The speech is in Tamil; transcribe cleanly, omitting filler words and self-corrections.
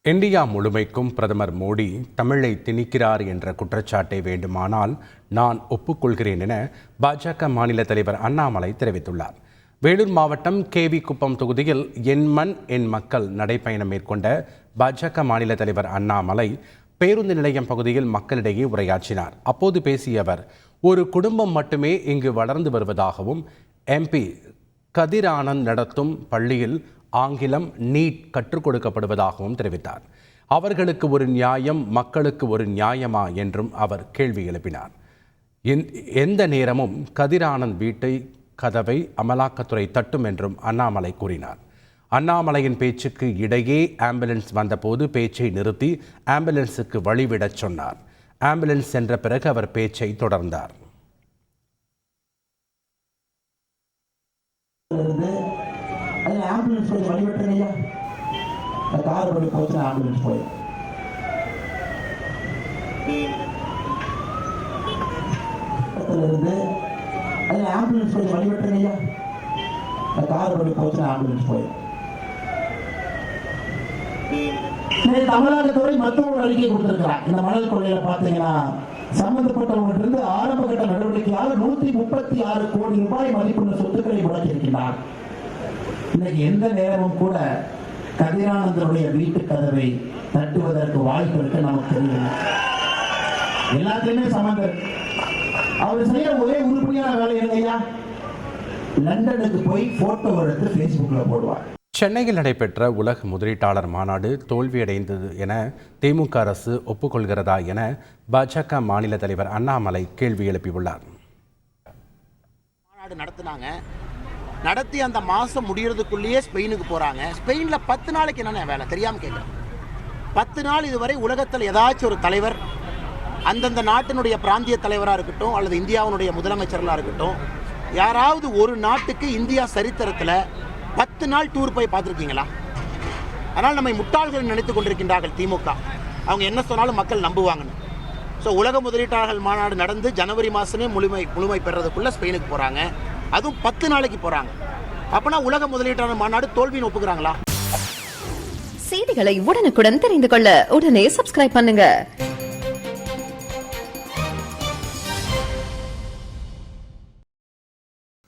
இந்தியா முழுமைக்கும் பிரதமர் மோடி தமிழை திணிக்கிறார் என்ற குற்றச்சாட்டை வேண்டுமானால் நான் ஒப்புக்கொள்கிறேன் என பாஜக மாநில தலைவர் அண்ணாமலை தெரிவித்துள்ளார். வேலூர் மாவட்டம் கேவி குப்பம் தொகுதியில் என் மண் என் மக்கள் நடைப்பயணம் மேற்கொண்ட பாஜக மாநில தலைவர் அண்ணாமலை பேருந்து நிலையம் பகுதியில் மக்களிடையே உரையாற்றினார். அப்போது பேசிய அவர், ஒரு குடும்பம் மட்டுமே இங்கு வளர்ந்து வருவதாகவும் MP கதிர் ஆனந்த் நடத்தும் பள்ளியில் ஆங்கிலம் நீட் கற்றுக் கொடுக்கப்படுவதாகவும் தெரிவித்தார். அவர்களுக்கு ஒரு நியாயம், மக்களுக்கு ஒரு நியாயமா என்றும் அவர் கேள்வி எழுப்பினார். எந்த நேரமும் கதிர் ஆனந்த் வீட்டை கதவை அமலாக்கத்துறை தட்டும் என்றும் அண்ணாமலை கூறினார். அண்ணாமலையின் பேச்சுக்கு இடையே ஆம்புலன்ஸ் வந்தபோது பேச்சை நிறுத்தி ஆம்புலன்ஸுக்கு வழிவிடச் சொன்னார். ஆம்புலன்ஸ் சென்ற பிறகு அவர் பேச்சை தொடர்ந்தார். ஆம்புலன்ஸ் போய் வழிபட்டுறீங்க, கார் வழி போச்சு, ஆம்புலன்ஸ் போய் ஆம்புலன்ஸ் போய் வழிபட்டுறீங்க, கார் வழி போச்சு, ஆம்புலன்ஸ் போய் தமிழ்நாட்டுத்துறை மருத்துவ அறிக்கை கொடுத்திருக்கிறார். இந்த மணல் கொள்ளையில பாத்தீங்கன்னா சம்பந்தப்பட்டவங்க இருந்து ஆரம்ப கட்ட நடவடிக்கையாக 136 கோடி ரூபாய் மதிப்புள்ள சொத்துக்களை முடக்கியிருக்கிறார். இன்னைக்கு எந்த நேரமும் கூட கதிரானந்தனுடைய வீட்டு கதவை தட்டுவதற்கு வாய்ப்பு இருக்கு. நமக்கு தெரியும், எல்லாத்தையுமே சம்பந்தம். அவர் செய்யற ஒரே உருப்படியான வேலை இல்லையா, லண்டனுக்கு போய் போட்டோ எடுத்து பேஸ்புக்ல போடுவார். சென்னையில் நடைபெற்ற உலக முதலீட்டாளர் மாநாடு தோல்வியடைந்தது என திமுக அரசு ஒப்புக்கொள்கிறதா என பாஜக மாநில தலைவர் அண்ணாமலை கேள்வி எழுப்பியுள்ளார். மாநாடு நடத்தி அந்த மாதம் முடிகிறதுக்குள்ளேயே ஸ்பெயினுக்கு போகிறாங்க. ஸ்பெயினில் 10 நாளைக்கு என்னென்ன வேலை தெரியாமல் கேட்குறேன். 10 நாள் இதுவரை உலகத்தில் ஏதாச்சும் ஒரு தலைவர், அந்தந்த நாட்டினுடைய பிராந்திய தலைவராக இருக்கட்டும் அல்லது இந்தியாவினுடைய முதலமைச்சர்களாக இருக்கட்டும், யாராவது ஒரு நாட்டுக்கு இந்தியா சரித்திரத்தில் 10 நாள் டூர் போய் பார்த்துருக்கீங்களா? அதனால் நம்மை முட்டாள்கள் நினைத்து கொண்டிருக்கின்றார்கள் திமுக. அவங்க என்ன சொன்னாலும் மக்கள் நம்புவாங்கன்னு. ஸோ உலக முதலீட்டாளர்கள் மாநாடு நடந்து ஜனவரி மாதமே முழுமை பெறதுக்குள்ளே ஸ்பெயினுக்கு போகிறாங்க. அதுவும் 10 நாளைக்கு போறாங்க. அப்பனா உலக முதலீட்டாளர் மாநாடு தோல்வின்னு ஒப்புக்கிறாங்களா? செய்திகளை உடனுக்குடன் தெரிந்து கொள்ள உடனே சப்ஸ்கிரைப் பண்ணுங்க.